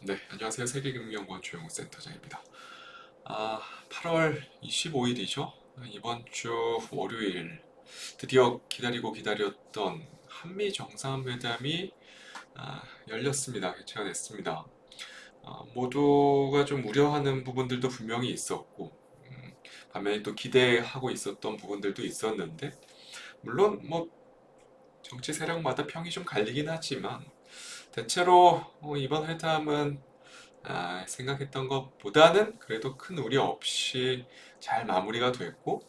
네, 안녕하세요. 세계금융연구원 조영우 센터장입니다. 8월 25일이죠. 이번 주 월요일 드디어 기다리고 기다렸던 한미 정상회담이 열렸습니다. 개최가 됐습니다. 모두가 좀 우려하는 부분들도 분명히 있었고, 반면에 또 기대하고 있었던 부분들도 있었는데, 물론 뭐 정치 세력마다 평이 좀 갈리긴 하지만, 대체로 이번 회담은 생각했던 것보다는 그래도 큰 우려 없이 잘 마무리가 됐고,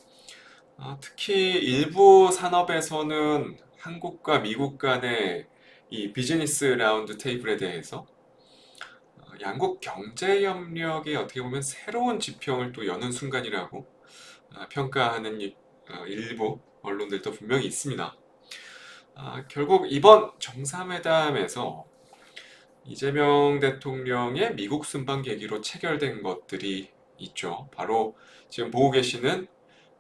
특히 일부 산업에서는 한국과 미국 간의 이 비즈니스 라운드 테이블에 대해서 양국 경제 협력의 어떻게 보면 새로운 지평을 또 여는 순간이라고 평가하는 일부 언론들도 분명히 있습니다. 결국 이번 정상회담에서 이재명 대통령의 미국 순방 계기로 체결된 것들이 있죠. 바로 지금 보고 계시는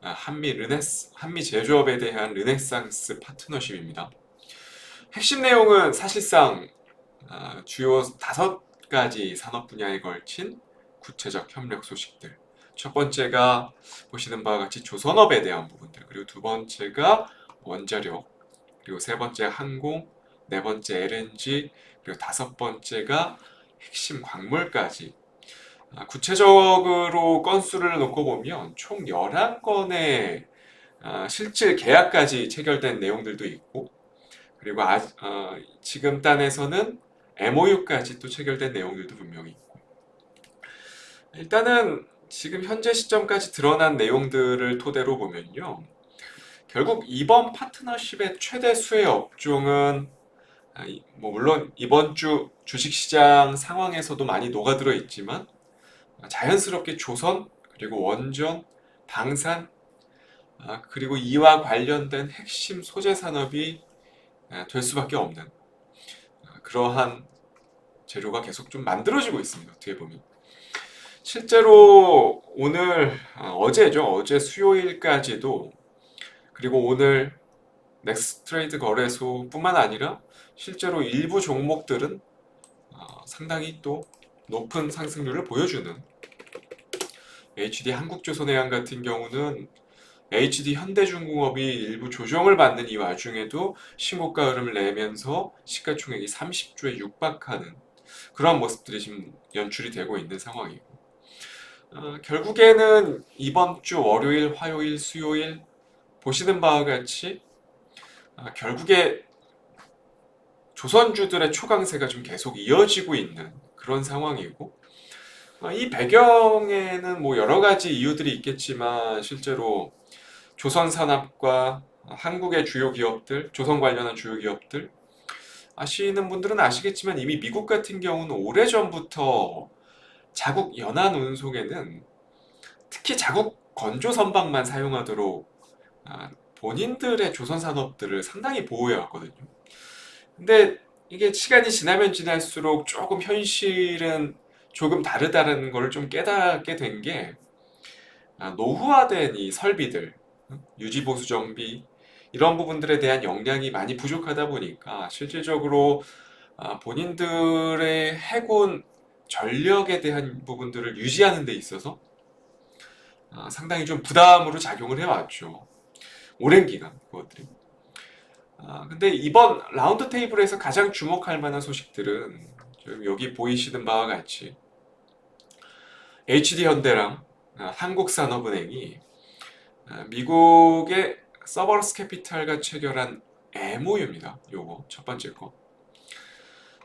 한미 제조업에 대한 르네상스 파트너십입니다. 핵심 내용은 사실상 주요 5가지 산업 분야에 걸친 구체적 협력 소식들. 첫 번째가 보시는 바와 같이 조선업에 대한 부분들, 그리고 두 번째가 원자력, 그리고 세 번째 항공, 네 번째 LNG, 그리고 다섯 번째가 핵심 광물까지. 구체적으로 건수를 놓고 보면 총 11건의 실질 계약까지 체결된 내용들도 있고, 그리고 지금 단에서는 MOU까지 또 체결된 내용들도 분명히 있고. 일단은 지금 현재 시점까지 드러난 내용들을 토대로 보면요. 결국 이번 파트너십의 최대 수혜 업종은 뭐 물론 이번 주 주식시장 상황에서도 많이 녹아들어 있지만 자연스럽게 조선, 그리고 원전, 방산, 그리고 이와 관련된 핵심 소재 산업이 될 수밖에 없는 그러한 재료가 계속 좀 만들어지고 있습니다. 어떻게 보면. 실제로 오늘, 어제죠. 어제 수요일까지도, 그리고 오늘 넥스트 트레이드 거래소뿐만 아니라 실제로 일부 종목들은 상당히 또 높은 상승률을 보여주는 HD 한국조선해양 같은 경우는 HD 현대중공업이 일부 조정을 받는 이 와중에도 신고가 흐름을 내면서 시가총액이 30조에 육박하는 그런 모습들이 지금 연출이 되고 있는 상황이고, 결국에는 이번 주 월요일, 화요일, 수요일 보시는 바와 같이 결국에 조선주들의 초강세가 좀 계속 이어지고 있는 그런 상황이고, 이 배경에는 뭐 여러 가지 이유들이 있겠지만 실제로 조선 산업과 한국의 주요 기업들, 조선 관련한 주요 기업들 아시는 분들은 아시겠지만 이미 미국 같은 경우는 오래전부터 자국 연안 운송에는 특히 자국 건조 선박만 사용하도록 본인들의 조선 산업들을 상당히 보호해 왔거든요. 근데 이게 시간이 지나면 지날수록 조금 현실은 조금 다르다는 걸 좀 깨닫게 된 게 노후화된 이 설비들, 유지보수 정비 이런 부분들에 대한 역량이 많이 부족하다 보니까 실질적으로 본인들의 해군 전력에 대한 부분들을 유지하는 데 있어서 상당히 좀 부담으로 작용을 해왔죠. 오랜 기간 그것들이. 근데 이번 라운드 테이블에서 가장 주목할 만한 소식들은 지금 여기 보이시는 바와 같이 HD현대랑 한국산업은행이 미국의 서버스 캐피탈과 체결한 MOU입니다. 요거 첫 번째 거.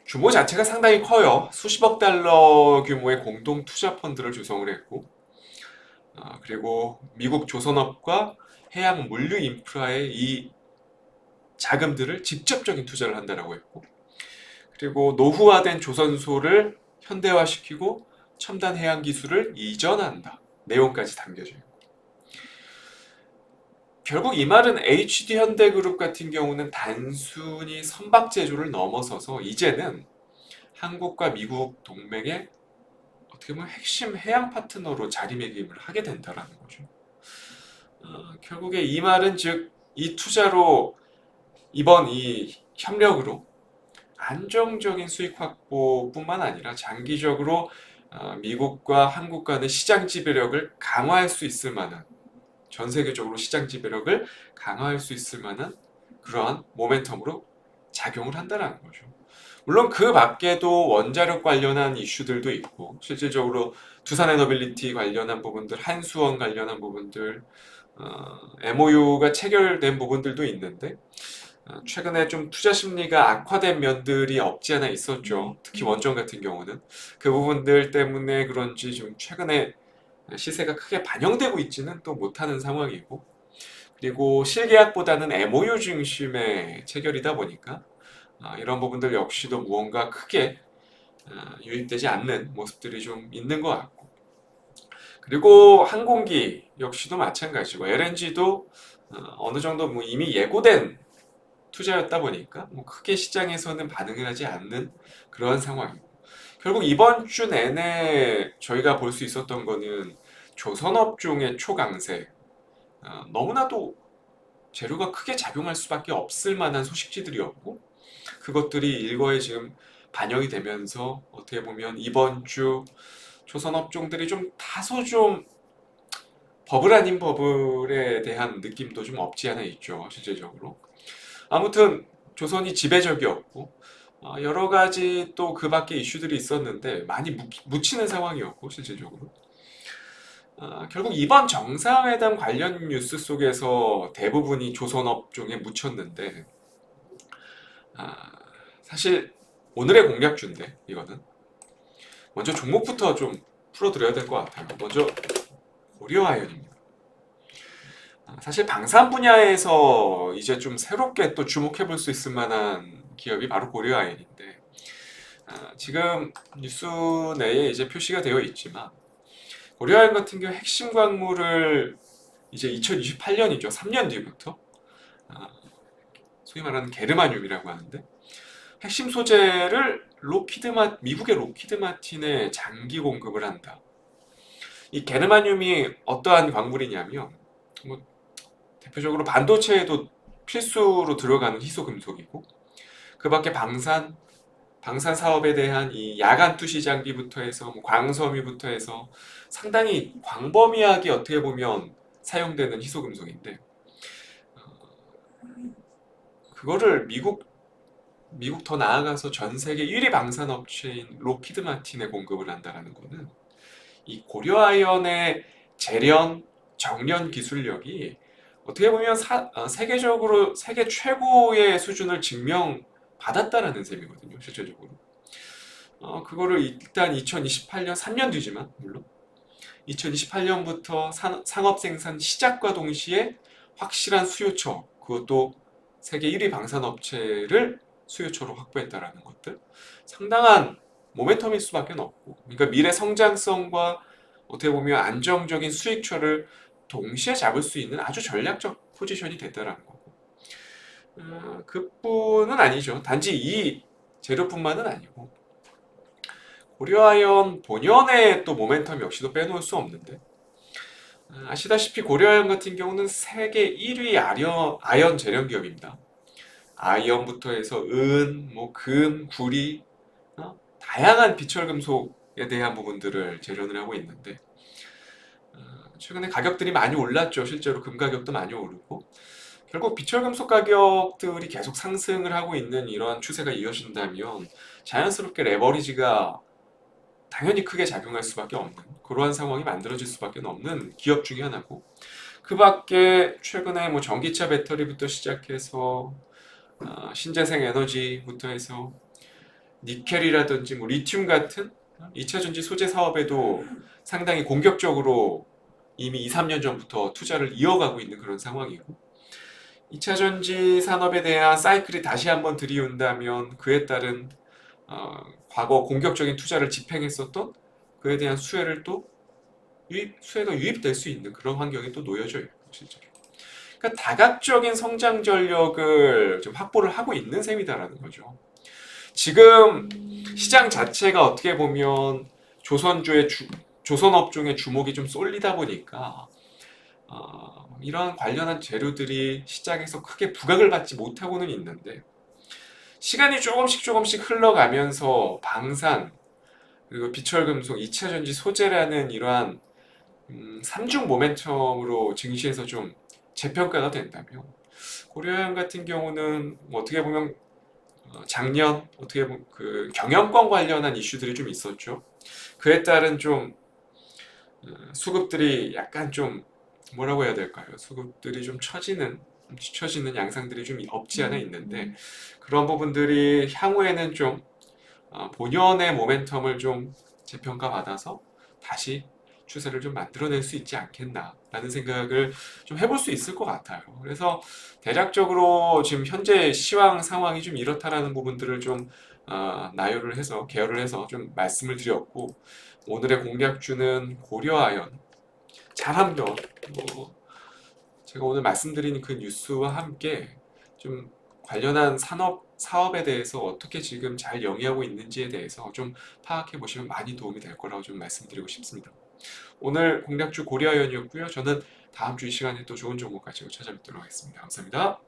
규모 자체가 상당히 커요. 수십억 달러 규모의 공동 투자 펀드를 구성을 했고, 그리고 미국 조선업과 해양 물류 인프라에 이 자금들을 직접적인 투자를 한다라고 했고, 그리고 노후화된 조선소를 현대화시키고 첨단 해양 기술을 이전한다. 내용까지 담겨져 있고. 결국 이 말은 HD 현대그룹 같은 경우는 단순히 선박 제조를 넘어서서 이제는 한국과 미국 동맹의 어떻게 보면 핵심 해양 파트너로 자리매김을 하게 된다라는 거죠. 결국에 이 말은 즉 이 투자로 이번 이 협력으로 안정적인 수익 확보뿐만 아니라 장기적으로 미국과 한국 간의 시장 지배력을 강화할 수 있을 만한, 전 세계적으로 시장 지배력을 강화할 수 있을 만한 그러한 모멘텀으로 작용을 한다는 거죠. 물론 그 밖에도 원자력 관련한 이슈들도 있고, 실질적으로 두산에너빌리티 관련한 부분들, 한수원 관련한 부분들, MOU가 체결된 부분들도 있는데, 최근에 좀 투자 심리가 악화된 면들이 없지 않아 있었죠. 특히 원전 같은 경우는 그 부분들 때문에 그런지 좀 최근에 시세가 크게 반영되고 있지는 또 못하는 상황이고, 그리고 실계약보다는 MOU 중심의 체결이다 보니까 이런 부분들 역시도 무언가 크게 유입되지 않는 모습들이 좀 있는 것 같고, 그리고 항공기 역시도 마찬가지고 LNG도 어느 정도 뭐 이미 예고된 투자였다 보니까 뭐 크게 시장에서는 반응을 하지 않는 그러한 상황이고, 결국 이번 주 내내 저희가 볼 수 있었던 거는 조선업종의 초강세, 너무나도 재료가 크게 작용할 수밖에 없을 만한 소식지들이었고, 그것들이 일거에 지금 반영이 되면서 어떻게 보면 이번 주 조선업종들이 좀 다소 좀 버블 아닌 버블에 대한 느낌도 좀 없지 않아 있죠, 실제적으로. 아무튼 조선이 지배적이었고, 여러 가지 또 그 밖에 이슈들이 있었는데 많이 묻히는 상황이었고, 실질적으로. 결국 이번 정상회담 관련 뉴스 속에서 대부분이 조선업종에 묻혔는데, 아, 사실 오늘의 공략주인데 이거는 먼저 종목부터 좀 풀어드려야 될 것 같아요. 먼저 고려아연입니다. 사실 방산 분야에서 이제 좀 새롭게 또 주목해 볼 수 있을 만한 기업이 바로 고려아연인데, 지금 뉴스 내에 이제 표시가 되어 있지만 고려아연 같은 경우 핵심 광물을 이제 2028년이죠. 3년 뒤부터 소위 말하는 게르마늄이라고 하는데, 핵심 소재를 미국의 로키드 마틴에 장기 공급을 한다. 이 게르마늄이 어떠한 광물이냐면 뭐 대표적으로 반도체에도 필수로 들어가는 희소 금속이고, 그 밖에 방산 사업에 대한 이 야간 투시 장비부터 해서 뭐 광섬유부터 해서 상당히 광범위하게 어떻게 보면 사용되는 희소 금속인데, 그거를 미국 더 나아가서 전 세계 1위 방산 업체인 로키드 마틴에 공급을 한다는 거는 이 고려아연의 재련, 정련 기술력이 어떻게 보면 세계적으로 세계 최고의 수준을 증명받았다라는 셈이거든요, 실질적으로. 그거를 일단 2028년 3년 뒤지만 물론 2028년부터 상업 생산 시작과 동시에 확실한 수요처, 그것도 세계 1위 방산업체를 수요처로 확보했다라는 것들, 상당한 모멘텀일 수밖에 없고, 그러니까 미래 성장성과 어떻게 보면 안정적인 수익처를 동시에 잡을 수 있는 아주 전략적 포지션이 됐다라는 거고, 그뿐은 아니죠. 단지 이 재료뿐만은 아니고 고려아연 본연의 또 모멘텀 역시도 빼놓을 수 없는데, 아시다시피 고려아연 같은 경우는 세계 1위 아연 재련 기업입니다. 아이언부터 해서 은, 뭐 금, 구리, 다양한 비철금속에 대한 부분들을 재련을 하고 있는데, 최근에 가격들이 많이 올랐죠. 실제로 금 가격도 많이 오르고, 결국 비철금속 가격들이 계속 상승을 하고 있는 이러한 추세가 이어진다면 자연스럽게 레버리지가 당연히 크게 작용할 수밖에 없는 그러한 상황이 만들어질 수밖에 없는 기업 중에 하나고, 그 밖에 최근에 뭐 전기차 배터리부터 시작해서 신재생 에너지부터 해서 니켈이라든지 뭐 리튬 같은 2차 전지 소재 사업에도 상당히 공격적으로 이미 2, 3년 전부터 투자를 이어가고 있는 그런 상황이고, 2차 전지 산업에 대한 사이클이 다시 한번 들이온다면 그에 따른 과거 공격적인 투자를 집행했었던 그에 대한 수혜가 유입될 수 있는 그런 환경이 또 놓여져 있고, 실제로. 그러니까 다각적인 성장 전력을 좀 확보를 하고 있는 셈이다라는 거죠. 지금 시장 자체가 어떻게 보면 조선업종의 주목이 좀 쏠리다 보니까 이러한 관련한 재료들이 시장에서 크게 부각을 받지 못하고는 있는데, 시간이 조금씩 흘러가면서 방산 그리고 비철금속, 2차전지 소재라는 이러한 삼중 모멘텀으로 증시에서 좀 재평가가 된다면 고려아연 같은 경우는 뭐 어떻게 보면 작년 어떻게 보면 그 경영권 관련한 이슈들이 좀 있었죠. 그에 따른 좀 수급들이 약간 좀 뭐라고 해야 될까요? 수급들이 좀 뒤처지는 양상들이 좀 없지 않아 있는데 그런 부분들이 향후에는 좀 본연의 모멘텀을 좀 재평가 받아서 다시 추세를 좀 만들어낼 수 있지 않겠나라는 생각을 좀 해볼 수 있을 것 같아요. 그래서 대략적으로 지금 현재 시황 상황이 좀 이렇다라는 부분들을 좀 나열을 해서 개요를 해서 좀 말씀을 드렸고 오늘의 공략주는 고려아연 잘하면 제가 오늘 말씀드린 그 뉴스와 함께 좀 관련한 사업에 대해서 어떻게 지금 잘 영위하고 있는지에 대해서 좀 파악해 보시면 많이 도움이 될 거라고 좀 말씀드리고 싶습니다. 오늘 공략주 고려아연이었고요. 저는 다음 주 이 시간에 또 좋은 정보 가지고 찾아뵙도록 하겠습니다. 감사합니다.